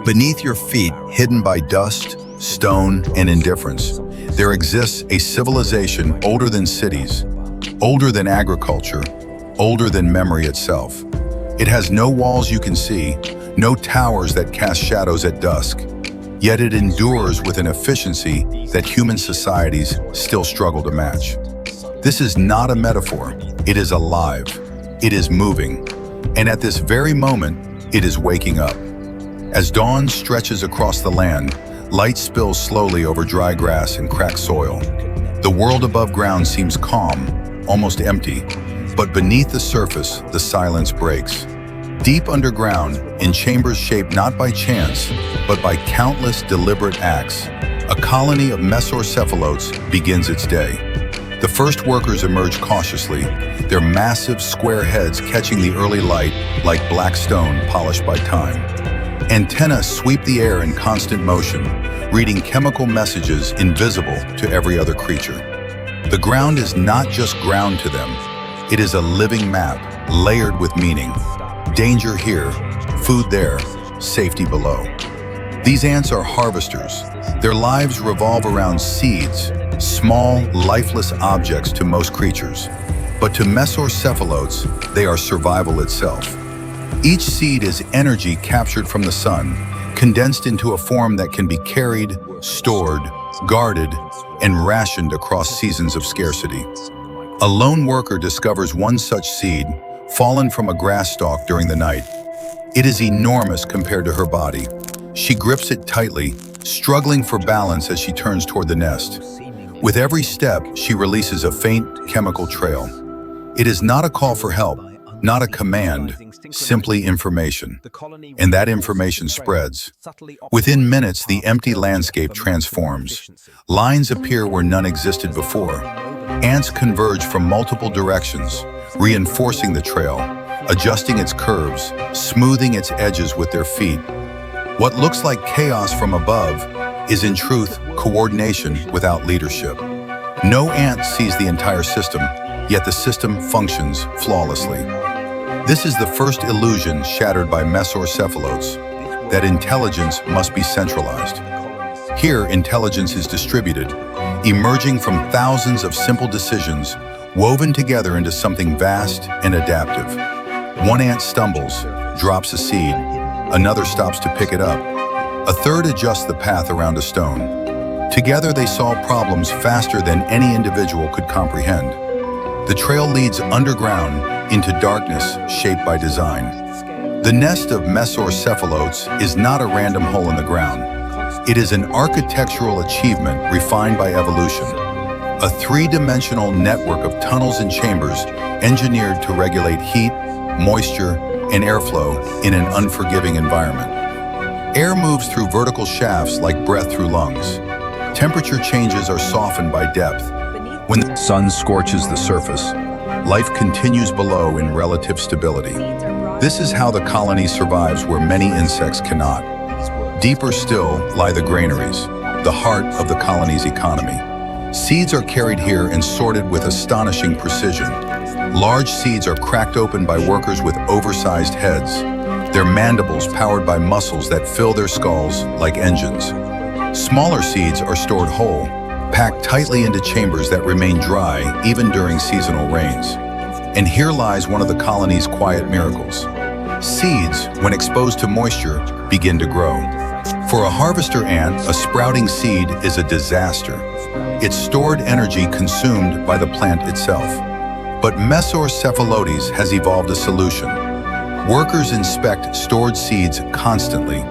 Beneath your feet, hidden by dust, stone, and indifference, there exists a civilization older than cities, older than agriculture, older than memory itself. It has no walls you can see, no towers that cast shadows at dusk, yet it endures with an efficiency that human societies still struggle to match. This is not a metaphor, it is alive, it is moving, and at this very moment, it is waking up. As dawn stretches across the land, light spills slowly over dry grass and cracked soil. The world above ground seems calm, almost empty, but beneath the surface, the silence breaks. Deep underground, in chambers shaped not by chance, but by countless deliberate acts, a colony of Messor cephalotes begins its day. The first workers emerge cautiously, their massive square heads catching the early light like black stone polished by time. Antennae sweep the air in constant motion, reading chemical messages invisible to every other creature. The ground is not just ground to them, it is a living map, layered with meaning. Danger here, food there, safety below. These ants are harvesters. Their lives revolve around seeds, small, lifeless objects to most creatures. But to Messor cephalotes, they are survival itself. Each seed is energy captured from the sun, condensed into a form that can be carried, stored, guarded, and rationed across seasons of scarcity. A lone worker discovers one such seed, fallen from a grass stalk during the night. It is enormous compared to her body. She grips it tightly, struggling for balance as she turns toward the nest. With every step, she releases a faint chemical trail. It is not a call for help, not a command, simply information. And that information spreads. Within minutes, the empty landscape transforms. Lines appear where none existed before. Ants converge from multiple directions, reinforcing the trail, adjusting its curves, smoothing its edges with their feet. What looks like chaos from above is in truth coordination without leadership. No ant sees the entire system, yet the system functions flawlessly. This is the first illusion shattered by Messor cephalotes, that intelligence must be centralized. Here, intelligence is distributed, emerging from thousands of simple decisions woven together into something vast and adaptive. One ant stumbles, drops a seed, another stops to pick it up. A third adjusts the path around a stone. Together they solve problems faster than any individual could comprehend. The trail leads underground into darkness shaped by design. The nest of Messor cephalotes is not a random hole in the ground. It is an architectural achievement refined by evolution. A three-dimensional network of tunnels and chambers engineered to regulate heat, moisture, and airflow in an unforgiving environment. Air moves through vertical shafts like breath through lungs. Temperature changes are softened by depth. When the sun scorches the surface, life continues below in relative stability. This is how the colony survives where many insects cannot. Deeper still lie the granaries, the heart of the colony's economy. Seeds are carried here and sorted with astonishing precision. Large seeds are cracked open by workers with oversized heads, their mandibles powered by muscles that fill their skulls like engines. Smaller seeds are stored whole, packed tightly into chambers that remain dry even during seasonal rains. And here lies one of the colony's quiet miracles. Seeds, when exposed to moisture, begin to grow. For a harvester ant, a sprouting seed is a disaster. Its stored energy consumed by the plant itself. But Messor cephalotes has evolved a solution. Workers inspect stored seeds constantly.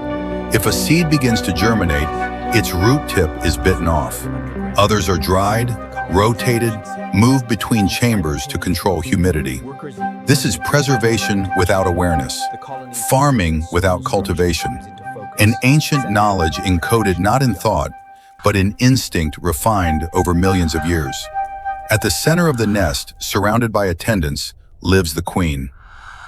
If a seed begins to germinate, its root tip is bitten off. Others are dried, rotated, moved between chambers to control humidity. This is preservation without awareness, farming without cultivation, an ancient knowledge encoded not in thought, but in instinct refined over millions of years. At the center of the nest, surrounded by attendants, lives the queen.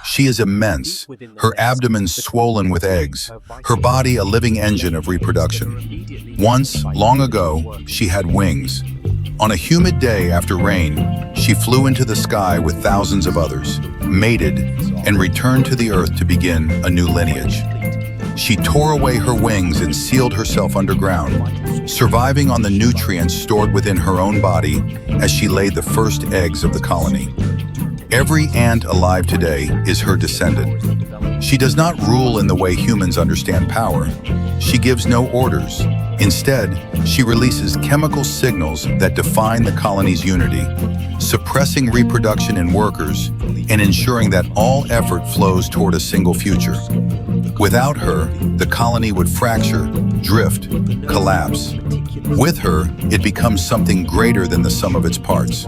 She is immense, her abdomen swollen with eggs, her body a living engine of reproduction. Once, long ago, she had wings. On a humid day after rain, she flew into the sky with thousands of others, mated, and returned to the earth to begin a new lineage. She tore away her wings and sealed herself underground, surviving on the nutrients stored within her own body as she laid the first eggs of the colony. Every ant alive today is her descendant. She does not rule in the way humans understand power. She gives no orders. Instead, she releases chemical signals that define the colony's unity, suppressing reproduction in workers and ensuring that all effort flows toward a single future. Without her, the colony would fracture, drift, collapse. With her, it becomes something greater than the sum of its parts.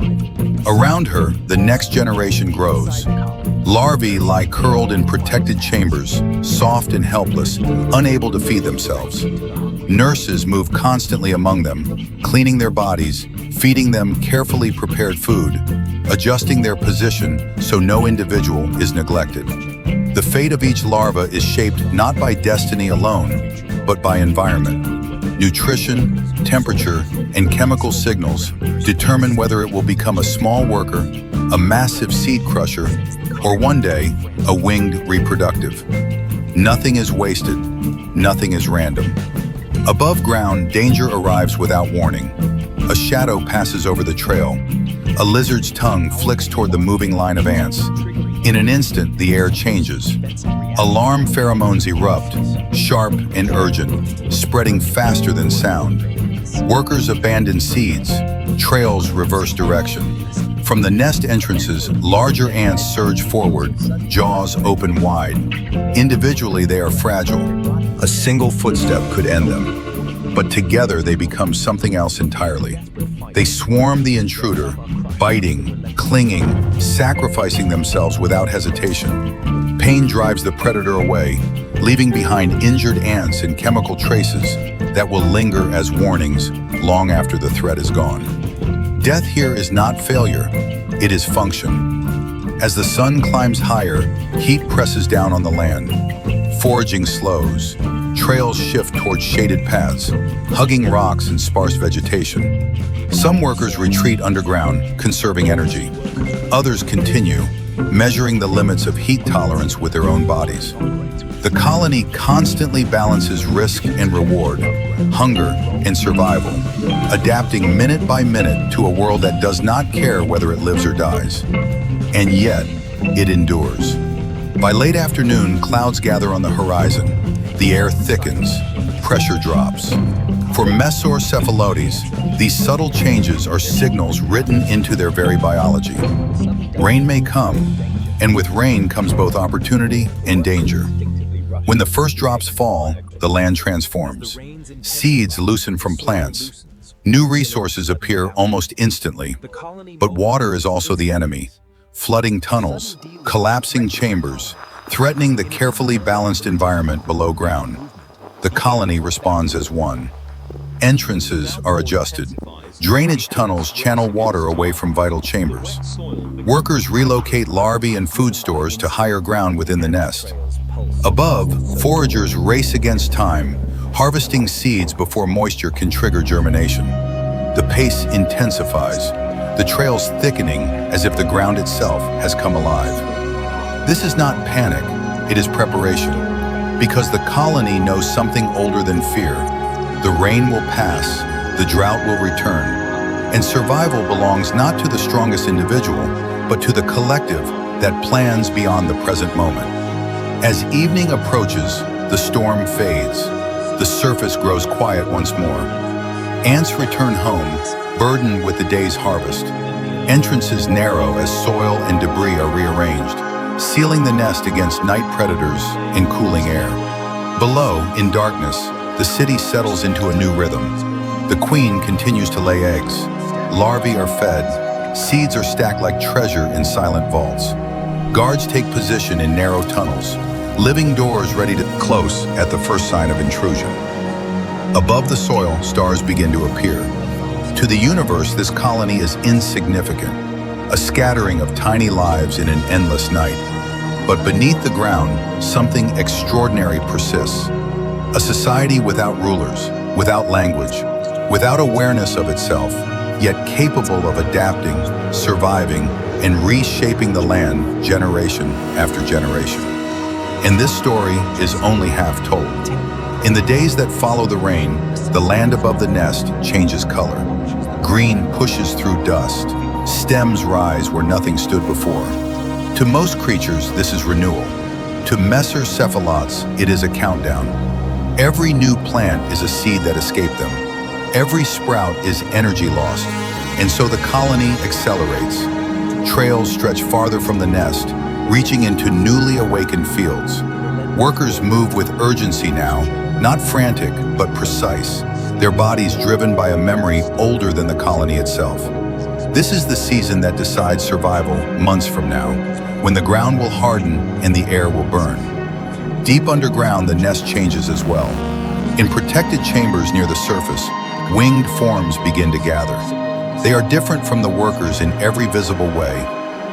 Around her, the next generation grows. Larvae lie curled in protected chambers, soft and helpless, unable to feed themselves. Nurses move constantly among them, cleaning their bodies, feeding them carefully prepared food, adjusting their position so no individual is neglected. The fate of each larva is shaped not by destiny alone, but by environment. Nutrition, temperature, and chemical signals determine whether it will become a small worker, a massive seed crusher, or one day, a winged reproductive. Nothing is wasted, nothing is random. Above ground, danger arrives without warning. A shadow passes over the trail. A lizard's tongue flicks toward the moving line of ants. In an instant, the air changes. Alarm pheromones erupt, sharp and urgent, spreading faster than sound. Workers abandon seeds, trails reverse direction. From the nest entrances, larger ants surge forward, jaws open wide. Individually, they are fragile. A single footstep could end them. But together, they become something else entirely. They swarm the intruder, biting, clinging, sacrificing themselves without hesitation. Pain drives the predator away, leaving behind injured ants and chemical traces that will linger as warnings long after the threat is gone. Death here is not failure, it is function. As the sun climbs higher, heat presses down on the land. Foraging slows. Trails shift towards shaded paths, hugging rocks and sparse vegetation. Some workers retreat underground, conserving energy. Others continue, measuring the limits of heat tolerance with their own bodies. The colony constantly balances risk and reward, hunger and survival, adapting minute by minute to a world that does not care whether it lives or dies. And yet, it endures. By late afternoon, clouds gather on the horizon. The air thickens, pressure drops. For Messor cephalotes, these subtle changes are signals written into their very biology. Rain may come, and with rain comes both opportunity and danger. When the first drops fall, the land transforms. Seeds loosen from plants. New resources appear almost instantly. But water is also the enemy, flooding tunnels, collapsing chambers, threatening the carefully balanced environment below ground. The colony responds as one. Entrances are adjusted. Drainage tunnels channel water away from vital chambers. Workers relocate larvae and food stores to higher ground within the nest. Above, foragers race against time, harvesting seeds before moisture can trigger germination. The pace intensifies, the trails thickening as if the ground itself has come alive. This is not panic, it is preparation. Because the colony knows something older than fear. The rain will pass, the drought will return, and survival belongs not to the strongest individual, but to the collective that plans beyond the present moment. As evening approaches, the storm fades. The surface grows quiet once more. Ants return home, burdened with the day's harvest. Entrances narrow as soil and debris are rearranged, sealing the nest against night predators and cooling air. Below, in darkness, the city settles into a new rhythm. The queen continues to lay eggs. Larvae are fed. Seeds are stacked like treasure in silent vaults. Guards take position in narrow tunnels, living doors ready to close at the first sign of intrusion. Above the soil, stars begin to appear. To the universe, this colony is insignificant, a scattering of tiny lives in an endless night. But beneath the ground, something extraordinary persists. A society without rulers, without language, without awareness of itself, yet capable of adapting, surviving, and reshaping the land generation after generation. And this story is only half told. In the days that follow the rain, the land above the nest changes color. Green pushes through dust. Stems rise where nothing stood before. To most creatures, this is renewal. To Messor cephalotes, it is a countdown. Every new plant is a seed that escaped them. Every sprout is energy lost. And so the colony accelerates. Trails stretch farther from the nest, reaching into newly awakened fields. Workers move with urgency now, not frantic, but precise, their bodies driven by a memory older than the colony itself. This is the season that decides survival months from now, when the ground will harden and the air will burn. Deep underground, the nest changes as well. In protected chambers near the surface, winged forms begin to gather. They are different from the workers in every visible way.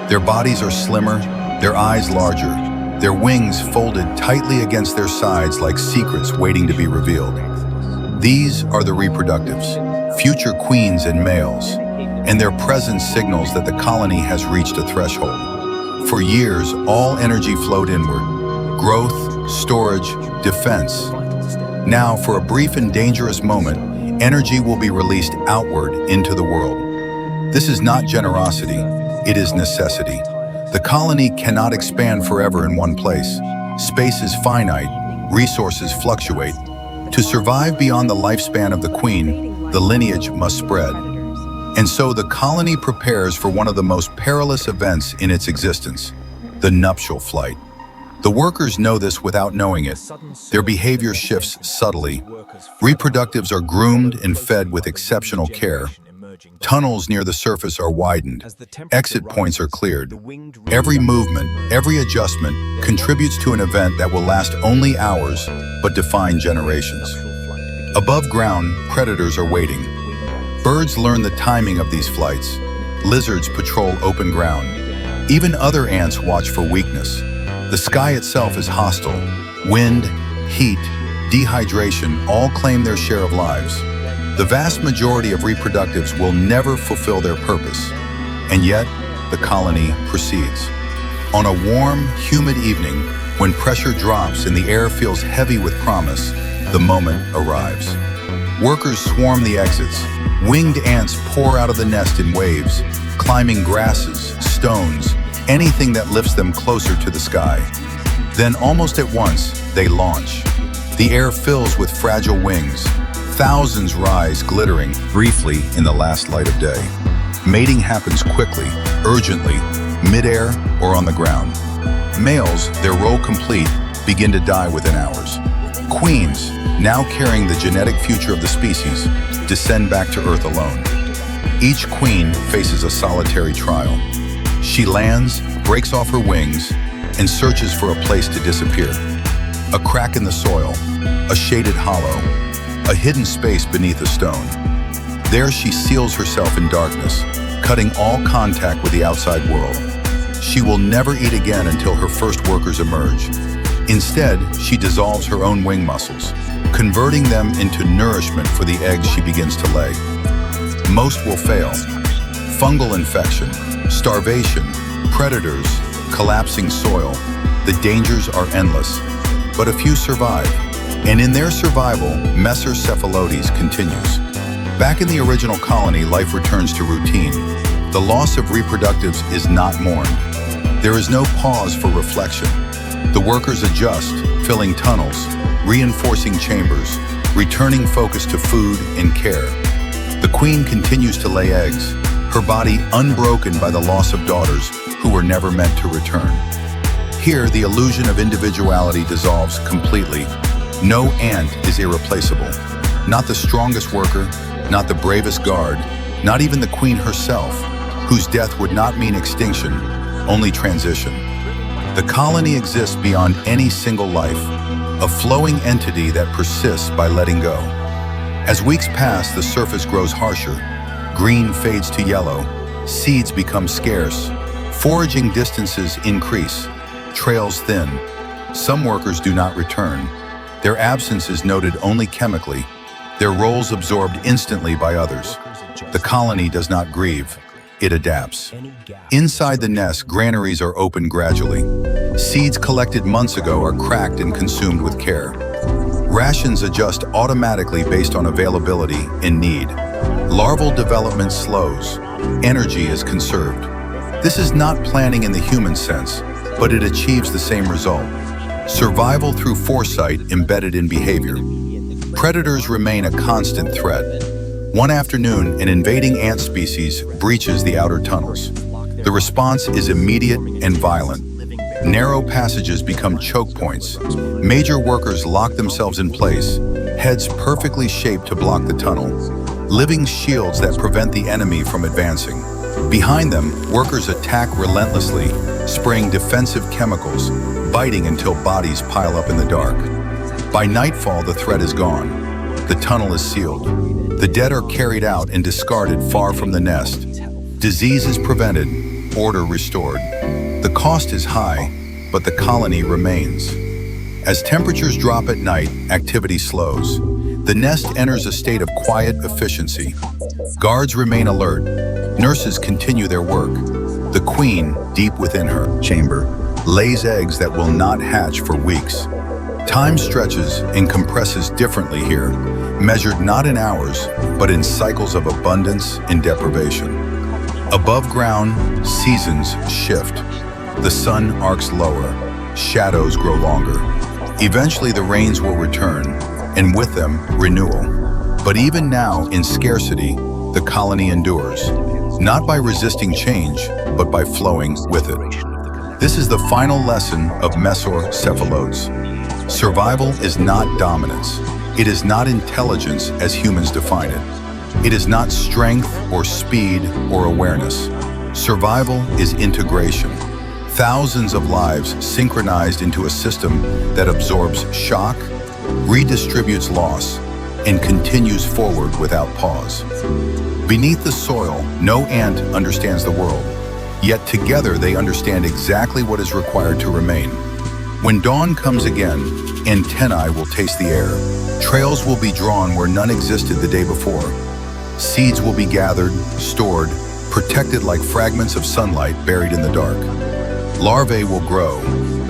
Their bodies are slimmer, their eyes larger, their wings folded tightly against their sides like secrets waiting to be revealed. These are the reproductives, future queens and males, and their presence signals that the colony has reached a threshold. For years, all energy flowed inward: growth, storage, defense. Now, for a brief and dangerous moment, energy will be released outward into the world. This is not generosity, it is necessity. The colony cannot expand forever in one place. Space is finite, resources fluctuate. To survive beyond the lifespan of the queen, the lineage must spread. And so the colony prepares for one of the most perilous events in its existence, the nuptial flight. The workers know this without knowing it. Their behavior shifts subtly. Reproductives are groomed and fed with exceptional care. Tunnels near the surface are widened. Exit points are cleared. Every movement, every adjustment contributes to an event that will last only hours, but define generations. Above ground, predators are waiting. Birds learn the timing of these flights. Lizards patrol open ground. Even other ants watch for weakness. The sky itself is hostile. Wind, heat, dehydration all claim their share of lives. The vast majority of reproductives will never fulfill their purpose. And yet, the colony proceeds. On a warm, humid evening, when pressure drops and the air feels heavy with promise, the moment arrives. Workers swarm the exits. Winged ants pour out of the nest in waves, climbing grasses, stones, anything that lifts them closer to the sky. Then, almost at once, they launch. The air fills with fragile wings. Thousands rise, glittering briefly in the last light of day. Mating happens quickly, urgently, mid-air or on the ground. Males, their role complete, begin to die within hours. Queens, now carrying the genetic future of the species, descend back to Earth alone. Each queen faces a solitary trial. She lands, breaks off her wings, and searches for a place to disappear. A crack in the soil, a shaded hollow, a hidden space beneath a stone. There she seals herself in darkness, cutting all contact with the outside world. She will never eat again until her first workers emerge. Instead, she dissolves her own wing muscles, converting them into nourishment for the eggs she begins to lay. Most will fail. Fungal infection, starvation, predators, collapsing soil. The dangers are endless, but a few survive. And in their survival, Messor cephalotes continues. Back in the original colony, life returns to routine. The loss of reproductives is not mourned. There is no pause for reflection. The workers adjust, filling tunnels, reinforcing chambers, returning focus to food and care. The queen continues to lay eggs, her body unbroken by the loss of daughters who were never meant to return. Here, the illusion of individuality dissolves completely. No ant is irreplaceable. Not the strongest worker, not the bravest guard, not even the queen herself, whose death would not mean extinction, only transition. The colony exists beyond any single life, a flowing entity that persists by letting go. As weeks pass, the surface grows harsher. Green fades to yellow. Seeds become scarce. Foraging distances increase. Trails thin. Some workers do not return. Their absence is noted only chemically, their roles absorbed instantly by others. The colony does not grieve. it adapts. Inside the nest, granaries are opened gradually. Seeds collected months ago are cracked and consumed with care. Rations adjust automatically based on availability and need. Larval development slows. Energy is conserved. This is not planning in the human sense, but it achieves the same result. Survival through foresight embedded in behavior. Predators remain a constant threat. One afternoon, an invading ant species breaches the outer tunnels. The response is immediate and violent. Narrow passages become choke points. Major workers lock themselves in place, heads perfectly shaped to block the tunnel, living shields that prevent the enemy from advancing. Behind them, workers attack relentlessly, spraying defensive chemicals, biting until bodies pile up in the dark. By nightfall, the threat is gone. The tunnel is sealed. The dead are carried out and discarded far from the nest. Disease is prevented, order restored. The cost is high, but the colony remains. As temperatures drop at night, activity slows. The nest enters a state of quiet efficiency. Guards remain alert. Nurses continue their work. The queen, deep within her chamber, lays eggs that will not hatch for weeks. Time stretches and compresses differently here, measured not in hours, but in cycles of abundance and deprivation. Above ground, seasons shift. The sun arcs lower, shadows grow longer. Eventually the rains will return, and with them, renewal. But even now, in scarcity, the colony endures, not by resisting change, but by flowing with it. This is the final lesson of Messor cephalotes. Survival is not dominance. It is not intelligence as humans define it. It is not strength or speed or awareness. Survival is integration. Thousands of lives synchronized into a system that absorbs shock, redistributes loss, and continues forward without pause. Beneath the soil, no ant understands the world, yet together they understand exactly what is required to remain. When dawn comes again, antennae will taste the air. Trails will be drawn where none existed the day before. Seeds will be gathered, stored, protected like fragments of sunlight buried in the dark. Larvae will grow,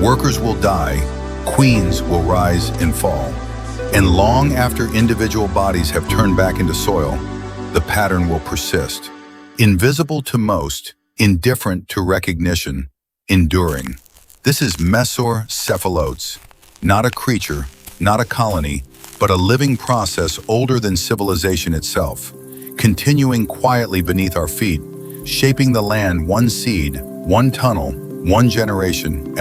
workers will die, queens will rise and fall. And long after individual bodies have turned back into soil, the pattern will persist. Invisible to most, indifferent to recognition, enduring. This is Messor cephalotes, not a creature, not a colony, but a living process older than civilization itself, continuing quietly beneath our feet, shaping the land one seed, one tunnel, one generation at a